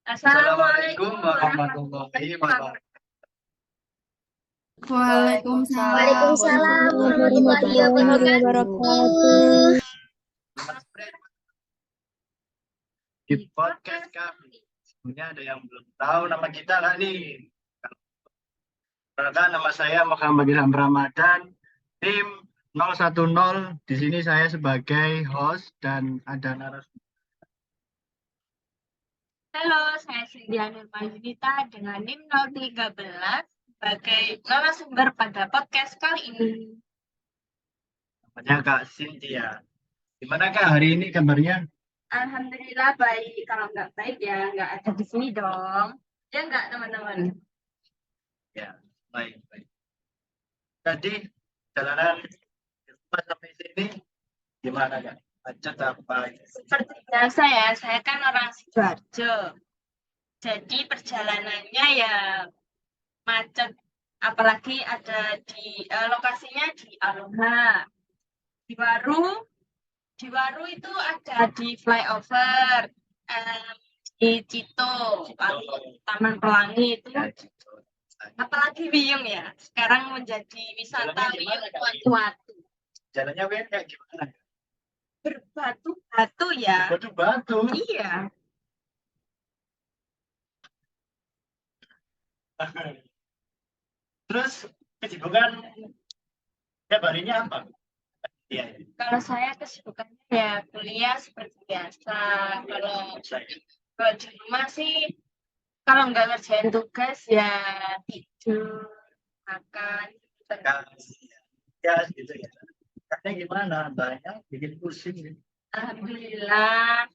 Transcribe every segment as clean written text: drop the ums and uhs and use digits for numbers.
Assalamualaikum Assalamualaikum warahmatullahi warahmatullahi wabarakatuh. wabarakatuh. Waalaikumsalam Waalaikumsalam warahmatullahi warahmatullahi wabarakatuh. wabarakatuh. Di podcast kami. Sebenarnya ada yang belum tahu nama kita nggak nih? Perkenalkan, nama saya Muhammad Ilham Ramadan, tim 010. Di sini saya sebagai host dan ada narasumber. Halo, saya Cynthia Nurmayunita dengan NIM 013 sebagai narasumber pada podcast kali ini. Namanya Kak Cynthia. Gimana Kak hari ini kabarnya? Alhamdulillah baik. Kalau nggak baik ya nggak ada di sini dong. Ya nggak teman-teman? Ya, baik. Tadi jalanan di rumah sampai sini gimana Kak? Macet apa? Seperti biasa ya, saya kan orang Sidoarjo. Jadi perjalanannya ya macet. Apalagi ada di lokasinya di Aloha. Di Waru itu ada di flyover, di Cito, Taman Pelangi itu. Apalagi Wiyung ya, sekarang menjadi wisata Wiyung Watu-Watu. Jalannya kayak gimana? Berbatu-batu ya. Batu-batu. Iya. Terus kesibukan tiap harinya apa? Iya. Kalau saya kesibukannya ya kuliah seperti biasa. Kalau di rumah sih, kalau nggak ngerjain tugas ya tidur, makan. Ya gitu ya. Kakaknya gimana? Banyak bikin pusing. Alhamdulillah.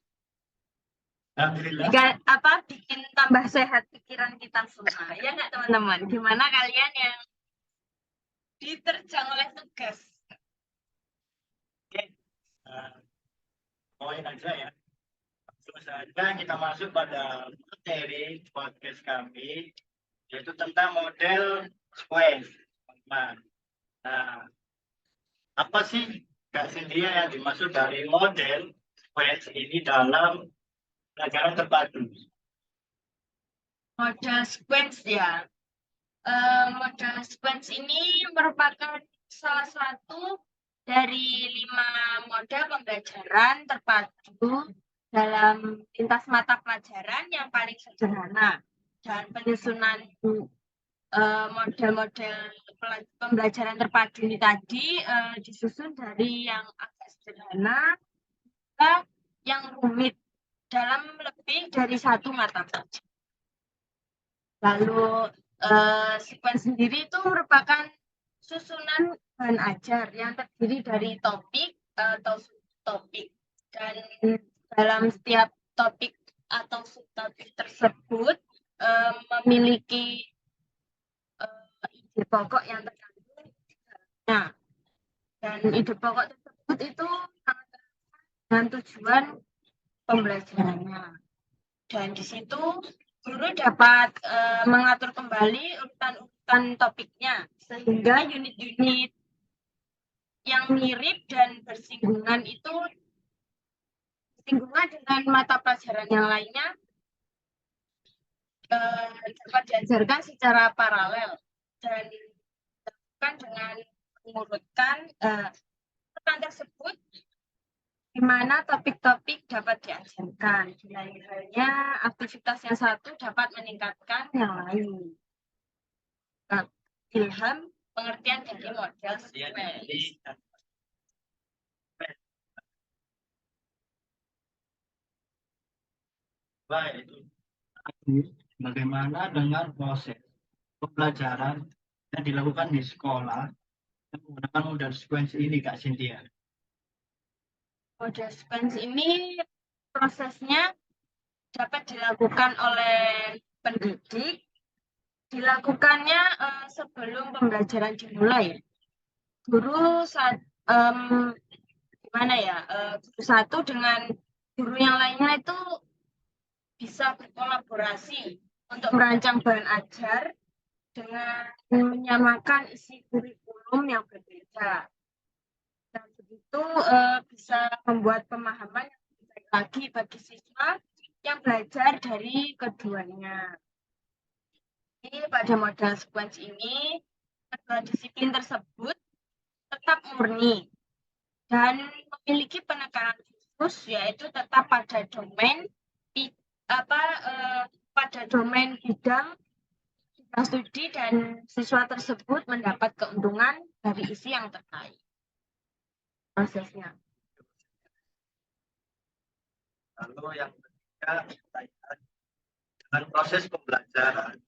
Alhamdulillah. Bikin tambah sehat pikiran kita semua. Ya nggak teman-teman? Gimana kalian yang diterjang oleh tugas? Oke. Poin aja ya. Langsung saja kita masuk pada materi podcast kami, yaitu tentang model sequence. Nah, apa sih Kak Cynthia yang dimaksud dari model sequence ini dalam pelajaran terpadu? Model sequence ya. Model sequence ini merupakan salah satu dari 5 model pembelajaran terpadu dalam lintas mata pelajaran yang paling sederhana, dan penyusunan model-model pembelajaran terpadu ini tadi disusun dari yang agak sederhana ke yang rumit dalam lebih dari satu mata pelajaran. Lalu sequence sendiri itu merupakan susunan bahan ajar yang terdiri dari topik atau subtopik, dan dalam setiap topik atau subtopik tersebut memiliki ide pokok yang terkandung. Nah, dan ide pokok tersebut itu sangat dengan tujuan pembelajarannya. Dan di situ guru dapat mengatur kembali urutan-urutan topiknya sehingga unit-unit yang mirip dan bersinggungan itu bersinggungan dengan mata pelajaran yang lainnya dapat diajarkan secara paralel dan dilakukan dengan mengurutkan urutan tersebut di mana topik-topik dapat diajarkan. Di lain halnya, aktivitas yang satu dapat meningkatkan yang lain. Ilham, pengertian dari model sequence. Baik, itu bagaimana dengan proses pembelajaran yang dilakukan di sekolah yang menggunakan model sequence ini, Kak Cynthia? Model sequence ini prosesnya dapat dilakukan oleh pendidik. Dilakukannya sebelum pembelajaran dimulai. Guru guru satu dengan guru yang lainnya itu bisa berkolaborasi untuk merancang bahan ajar dengan menyamakan isi kurikulum yang berbeda. Dan begitu bisa membuat pemahaman yang lebih baik lagi bagi siswa yang belajar dari keduanya. Jadi pada model sequence ini, kedua disiplin tersebut tetap murni dan memiliki penekanan khusus, yaitu tetap pada domain pada domain bidang studi, dan siswa tersebut mendapat keuntungan dari isi yang terkait. Prosesnya. Lalu yang ketiga, dengan proses pembelajaran,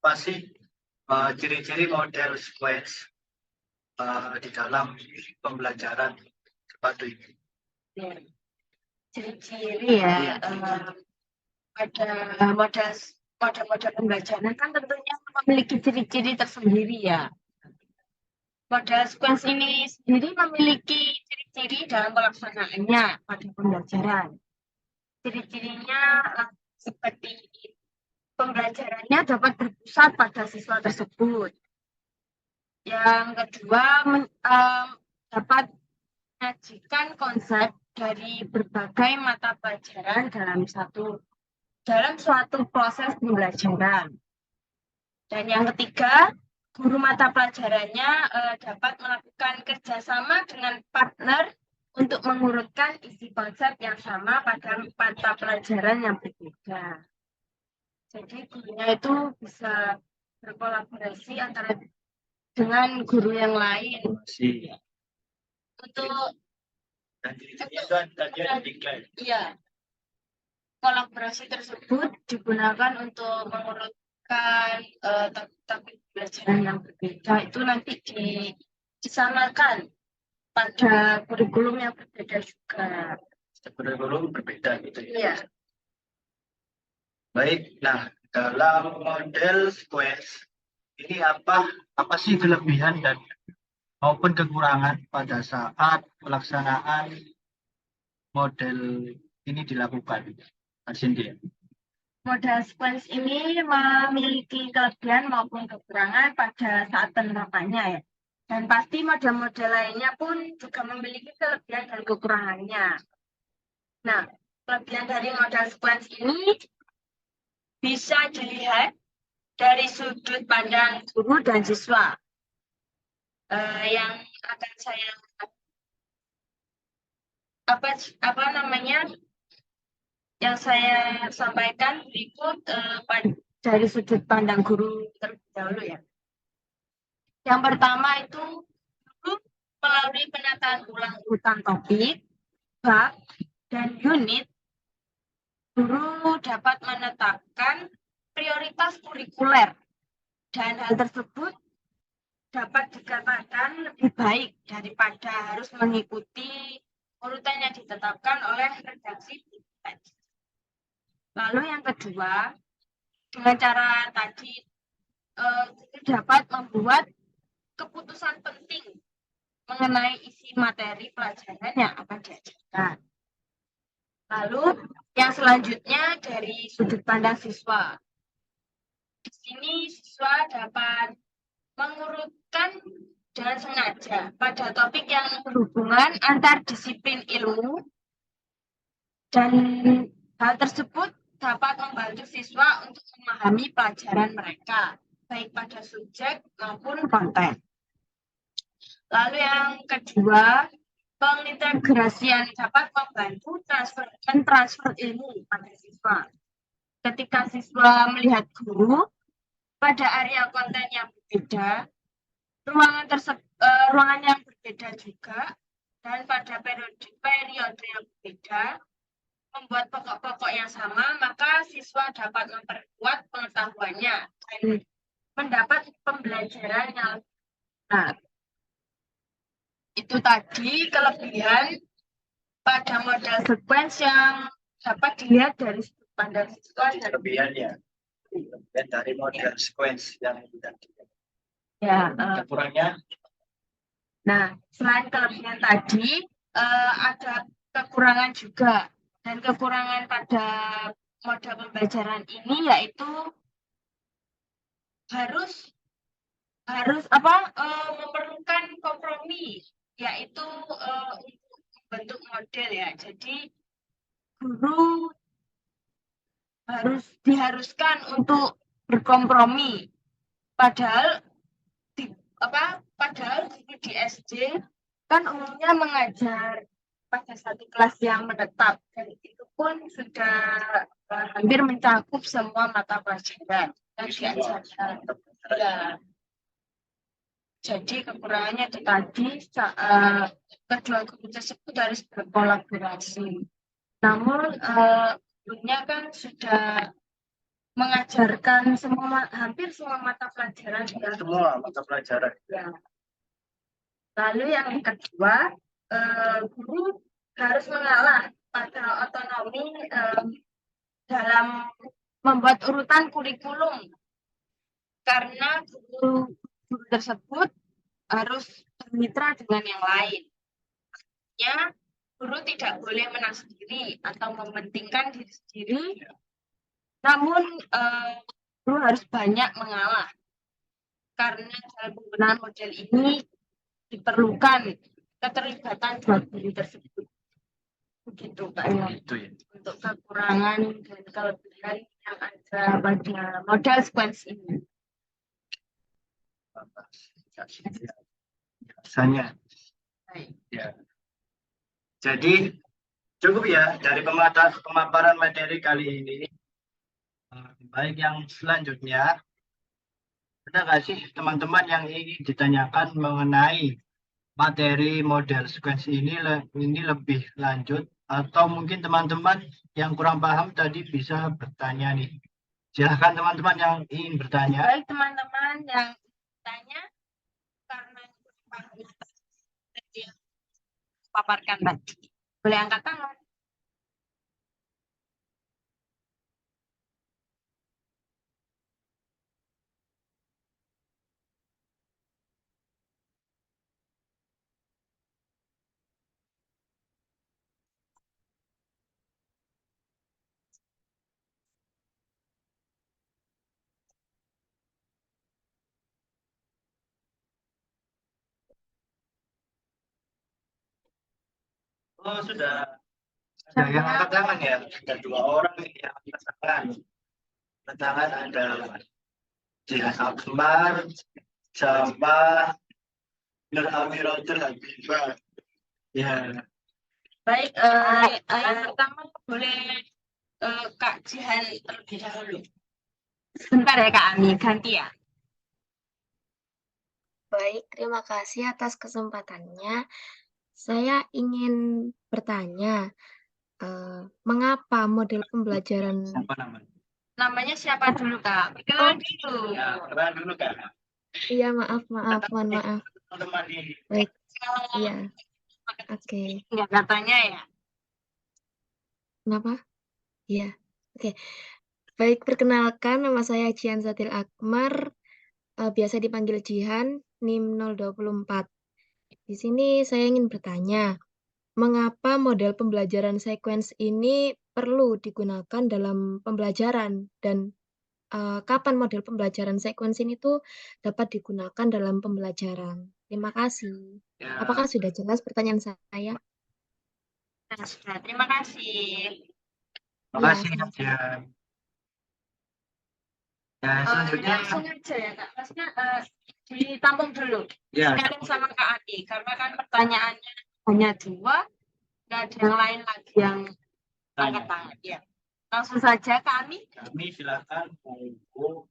apa sih ciri-ciri model sequence di dalam pembelajaran sepatu ini? Ciri-ciri ya, pada model pembelajaran kan tentunya memiliki ciri-ciri tersendiri ya. Model sequence ini sendiri memiliki ciri-ciri dalam pelaksanaannya pada pembelajaran. Ciri-cirinya seperti pembelajarannya dapat berpusat pada siswa tersebut. Yang kedua, dapat menyajikan konsep dari berbagai mata pelajaran dalam suatu proses pembelajaran. Dan yang ketiga, guru mata pelajarannya dapat melakukan kerjasama dengan partner untuk mengurutkan isi konsep yang sama pada mata pelajaran yang berbeda. Jadi gurunya itu bisa berkolaborasi antara dengan guru yang lain. Untuk dan ciri-cirinya itu tadi ada decline. Iya. Kolaborasi tersebut digunakan untuk mengurutkan topik pelajaran yang berbeda, itu nanti disamakan pada kurikulum yang berbeda juga. Kurikulum berbeda gitu ya. Iya. Baik, nah dalam model sequence ini apa sih kelebihan dan maupun kekurangan pada saat pelaksanaan model ini dilakukan? Cindy. Model sequence ini memiliki kelebihan maupun kekurangan pada saat penerapannya ya. Dan pasti model-model lainnya pun juga memiliki kelebihan dan kekurangannya. Nah, kelebihan dari model sequence ini bisa dilihat dari sudut pandang guru dan siswa. Yang akan saya yang saya sampaikan berikut dari sudut pandang guru terlebih dahulu ya. Yang pertama itu guru melalui penataan ulang urutan topik, bab, dan unit, guru dapat menetapkan prioritas kurikuler, dan hal tersebut dapat dikatakan lebih baik daripada harus mengikuti urutan yang ditetapkan oleh redaksi teks. Lalu yang kedua, dengan cara tadi dapat membuat keputusan penting mengenai isi materi pelajaran yang akan diajarkan. Lalu yang selanjutnya dari sudut pandang siswa. Di sini siswa dapat mengurutkan dengan sengaja pada topik yang berhubungan antar disiplin ilmu, dan hal tersebut dapat membantu siswa untuk memahami pelajaran mereka, baik pada subjek maupun konten. Lalu yang kedua, pengintegrasian dapat membantu transfer ilmu pada siswa. Ketika siswa melihat guru pada area konten yang berbeda, ruangan yang berbeda juga, dan pada periode yang berbeda, membuat pokok-pokok yang sama, maka siswa dapat memperkuat pengetahuannya dan mendapat pembelajaran yang benar. Itu tadi kelebihan pada model sequence yang dapat dilihat dari sudut pandang siswa. Kelebihannya dari model sequence yang tadi. Ya, kurangnya. Nah, selain kelebihan tadi, ada kekurangan juga. Dan kekurangan pada model pembelajaran ini yaitu harus memerlukan kompromi, yaitu untuk membentuk model ya. Jadi guru diharuskan untuk berkompromi. Padahal padahal di SD kan umumnya mengajar pada satu kelas yang menetap, dan itu pun sudah hampir mencakup semua mata pelajaran yang diajarkan. Ya. Jadi kekurangannya itu tadi kedua guru tersebut harus berkolaborasi. Namun gurunya kan sudah mengajarkan hampir semua mata pelajaran. Semua mata pelajaran. Ya. Lalu yang kedua, guru harus mengalah pada otonomi dalam membuat urutan kurikulum, karena guru tersebut harus bermitra dengan yang lain. Artinya, guru tidak boleh menang sendiri atau mementingkan diri sendiri, namun guru harus banyak mengalah, karena dalam penggunaan model ini diperlukan keterlibatan dua guru tersebut. Begitu Kak ya. Itu ya. Untuk kekurangan dan kelebihan yang ada pada model sequence ini. Biasanya. Ya. Jadi cukup ya dari pemaparan materi kali ini. Baik yang selanjutnya, ada nggak sih teman-teman yang ingin ditanyakan mengenai materi model sequence ini lebih lanjut, atau mungkin teman-teman yang kurang paham tadi bisa bertanya nih. Silahkan teman-teman yang ingin bertanya. Baik teman-teman yang bertanya, karena yang paparkan tadi, boleh angkat tangan. Oh, sudah. Ada yang angkat tangan ya? Ada 2 orang nih yang angkat tangan. Angkat tangan ada Jihan Akbar sama Nur Amiratul Habibah. Ya. Baik, yang pertama boleh Kak Jihan terlebih dahulu. Sebentar ya Kak Ami, ganti ya. Baik, terima kasih atas kesempatannya. Saya ingin bertanya, mengapa model pembelajaran... Siapa namanya? Namanya siapa dulu Kak? Perkenalan dulu. Ya, kenalan dulu Kak. Iya, mohon maaf. Teman-teman ini. Baik, iya. Oke. Enggak katanya ya. Kenapa? Iya, oke. Baik, perkenalkan nama saya Jihan Zatil Akmar, biasa dipanggil Jihan, NIM 024. Di sini saya ingin bertanya, mengapa model pembelajaran sequence ini perlu digunakan dalam pembelajaran, dan kapan model pembelajaran sequence ini tuh dapat digunakan dalam pembelajaran? Terima kasih. Ya, Apakah sudah jelas pertanyaan saya? Nah, sudah, terima kasih. terima Iya, kasih sama-sama. Jihan. Ya, selanjutnya Langsung aja ya Kak, maksudnya ditampung dulu. ya, Sekalian sama Kak Adi, karena kan pertanyaannya hanya 2, nggak ada yang lain lagi yang angkat tangan. Ya. Langsung saja Kak Ami. kami silakan untuk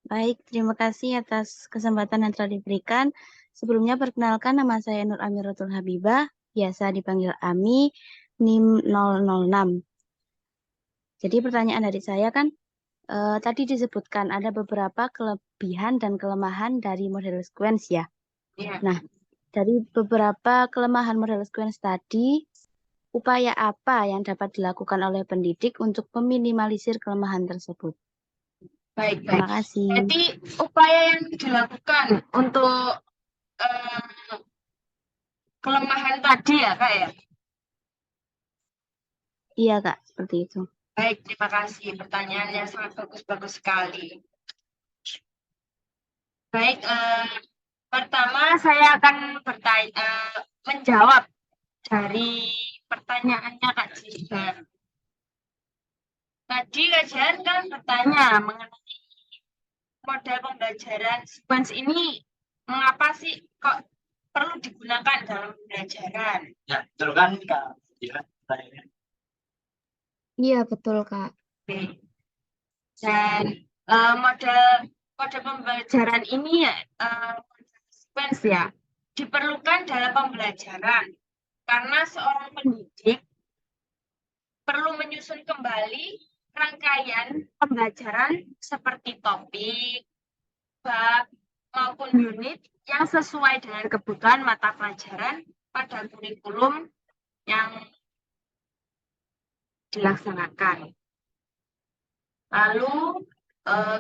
Baik, terima kasih atas kesempatan yang telah diberikan. Sebelumnya perkenalkan, nama saya Nur Amiratul Habibah, biasa dipanggil Ami, NIM 006. Jadi pertanyaan dari saya kan, tadi disebutkan ada beberapa kelebihan dan kelemahan dari model sequence ya. Ya. Nah, dari beberapa kelemahan model sequence tadi, upaya apa yang dapat dilakukan oleh pendidik untuk meminimalisir kelemahan tersebut? Baik, Terima baik. kasih. Jadi upaya yang dilakukan untuk kelemahan tadi ya Kak ya? Iya Kak, seperti itu. Baik, terima kasih. Pertanyaannya sangat bagus-bagus sekali. Baik, pertama saya akan menjawab dari pertanyaannya Kak Jihan. Tadi kajian kan bertanya mengenai model pembelajaran sequence ini, mengapa sih kok perlu digunakan dalam pembelajaran? Ya, betul kan Kak? Ya, saya. Iya, betul, Kak. Oke. Dan model pembelajaran ini ya sequence ya diperlukan dalam pembelajaran karena seorang pendidik perlu menyusun kembali rangkaian pembelajaran seperti topik, bab, maupun unit yang sesuai dengan kebutuhan mata pelajaran pada kurikulum yang dilaksanakan. Lalu,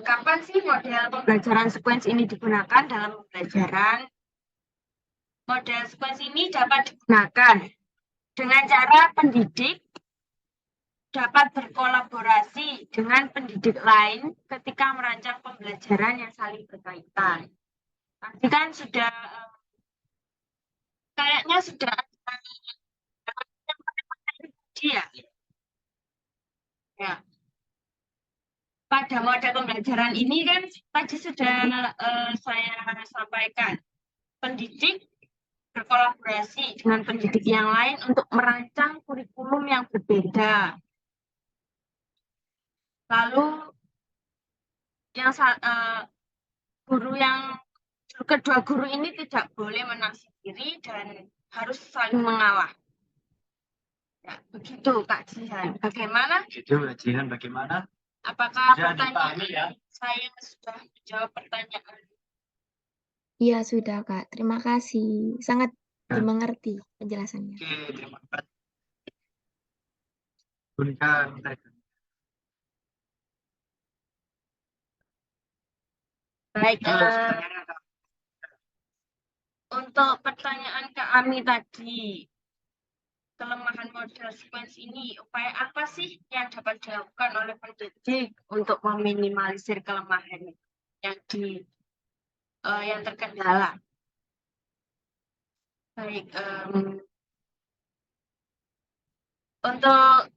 kapan sih model pembelajaran sequence ini digunakan dalam pembelajaran? Model sequence ini dapat digunakan dengan cara pendidik dapat berkolaborasi dengan pendidik lain ketika merancang pembelajaran yang saling berkaitan. Tadi kan sudah kayaknya sudah ya. Ya. Pada model pembelajaran ini kan tadi sudah saya sampaikan, pendidik berkolaborasi dengan pendidik yang lain untuk merancang kurikulum yang berbeda. Lalu yang kedua guru ini tidak boleh menafsir diri dan harus saling mengalah. Ya, begitu Kak Jihan. Bagaimana? Itu Jihan bagaimana? Apakah Sudah pertanyaan dipahami ya? saya sudah menjawab pertanyaan? Iya, sudah, Kak. Terima kasih. Sangat Ya. dimengerti penjelasannya. Oke, terima kasih. Berikan. Baik, Terus, pertanyaan Kak. untuk pertanyaan Kak Ami tadi, kelemahan model sequence ini, upaya apa sih yang dapat dilakukan oleh pendidik untuk meminimalisir kelemahan yang terkendala? Baik, untuk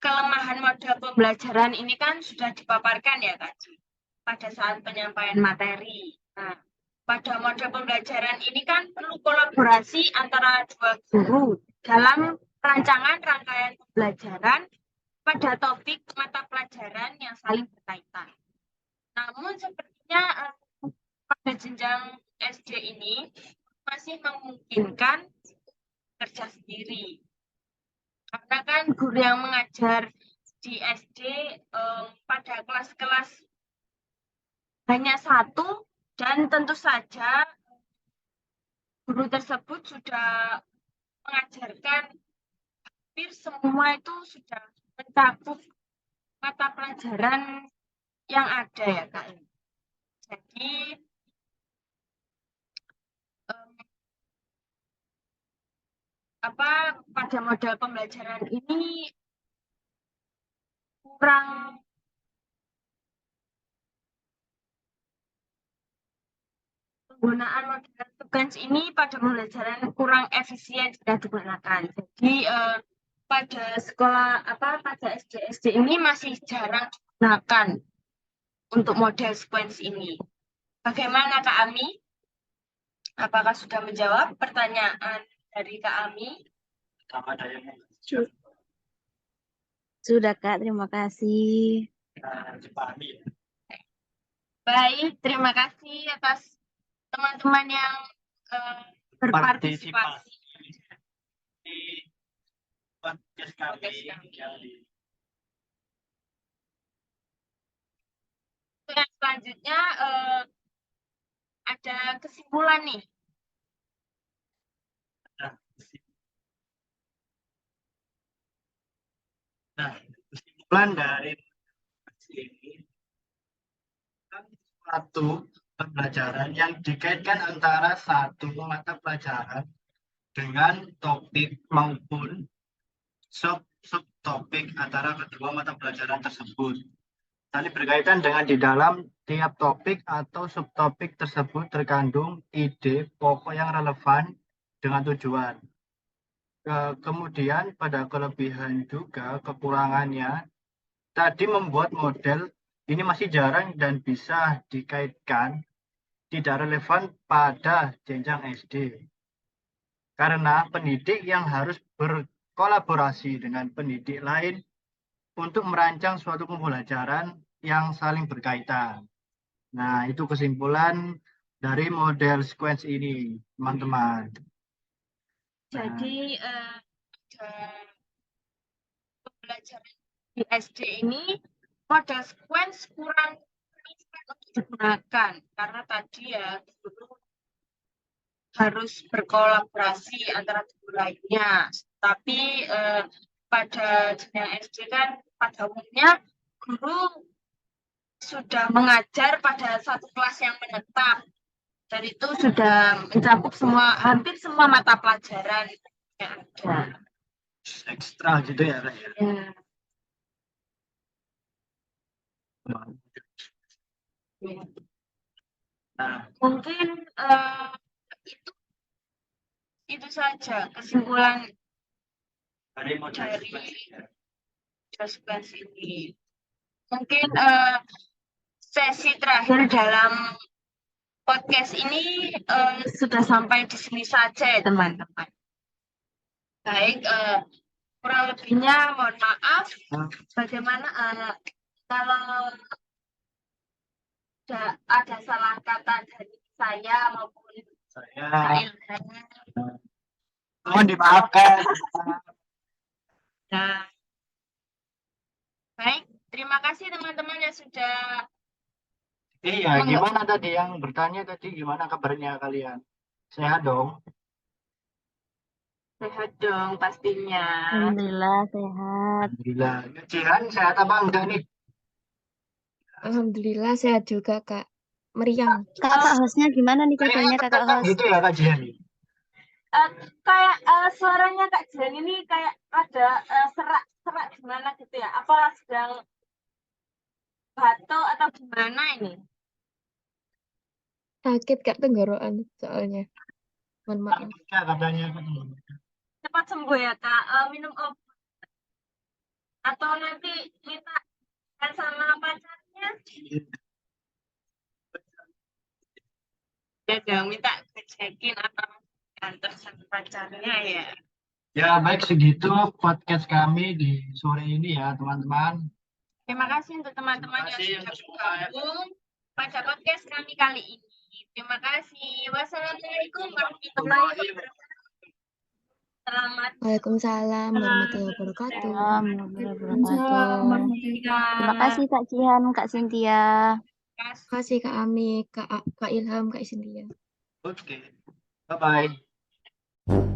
kelemahan model pembelajaran ini kan sudah dipaparkan ya tadi pada saat penyampaian materi. Nah, pada model pembelajaran ini kan perlu kolaborasi antara dua guru dalam rancangan rangkaian pembelajaran pada topik mata pelajaran yang saling berkaitan. Namun sepertinya pada jenjang SD ini masih memungkinkan kerja sendiri. Karena kan guru yang mengajar di SD pada kelas-kelas hanya satu dan tentu saja guru tersebut sudah mengajarkan hampir semua itu sudah mencakup mata pelajaran yang ada ya Kak. Jadi pada model pembelajaran ini kurang penggunaan model sequence ini pada pembelajaran kurang efisien jika digunakan. Jadi pada sekolah pada SD ini masih jarang digunakan untuk model sequence ini. Bagaimana Kak Ami? Apakah sudah menjawab pertanyaan dari Kak Ami? Sama ada yang Sudah, Kak. Terima kasih. dipahami ya. Baik, terima kasih atas teman-teman yang berpartisipasi di podcast kami yang di dan selanjutnya ada kesimpulan nih. Nah, kesimpulan dari ini kan suatu pembelajaran yang dikaitkan antara satu mata pelajaran dengan topik maupun subtopik antara kedua mata pelajaran tersebut. Tadi berkaitan dengan di dalam tiap topik atau subtopik tersebut terkandung ide pokok yang relevan dengan tujuan. Kemudian pada kelebihan juga kekurangannya tadi membuat model ini masih jarang dan bisa dikaitkan tidak relevan pada jenjang SD. Karena pendidik yang harus berkolaborasi dengan pendidik lain untuk merancang suatu pembelajaran yang saling berkaitan. Nah, itu kesimpulan dari model sequence ini, teman-teman. Jadi pembelajaran di SD ini model sequence kurang untuk digunakan karena tadi ya guru harus berkolaborasi antara guru lainnya. Tapi pada jenjang SD kan pada umumnya guru sudah mengajar pada satu kelas yang menetap dan itu sudah mencakup hampir semua mata pelajaran yang ada. Ekstra gitu ya, Kak, ya. Ya. Nah, Mungkin itu saja kesimpulan dari model dari sequence. sequence ini. Mungkin sesi terakhir dalam podcast ini sudah sampai di sini saja ya teman-teman. Baik, kurang lebihnya mohon maaf. Bagaimana kalau ada salah kata dari saya maupun Saya Kak Ilham. mohon dimaafkan. Nah, baik, terima kasih teman-teman yang sudah Iya, gimana tadi yang bertanya tadi, gimana kabarnya kalian? Sehat dong? sehat dong pastinya. Alhamdulillah sehat. Alhamdulillah. Jihan sehat apa enggak nih? Alhamdulillah sehat juga, Kak. Meriang. Kakak hostnya gimana nih kabarnya kakak Kayaknya host? gitu ya Kak Jihan. Kayak suaranya Kak Jihan ini kayak ada serak-serak gimana gitu ya? Apa sedang batuk atau gimana ini? Sakit, Kak, tenggorokan soalnya. Mohon maaf. Katanya. Cepat sembuh ya Kak. Minum obat atau nanti minta sama pacarnya? Ya dong, minta ngecekin atau antar sama pacarnya ya. Ya baik, segitu podcast kami di sore ini ya teman-teman. Terima kasih untuk teman-teman yang sudah bergabung pada podcast kami kali ini. Terima kasih. Wassalamualaikum warahmatullahi wabarakatuh. Selamat Waalaikumsalam warahmatullahi wabarakatuh. Warahmatullahi wabarakatuh. Terima kasih Kak Jihan, Kak Cynthia. Terima kasih Kak Ami, Kak Ilham, Kak Cynthia. Oke. Bye-bye.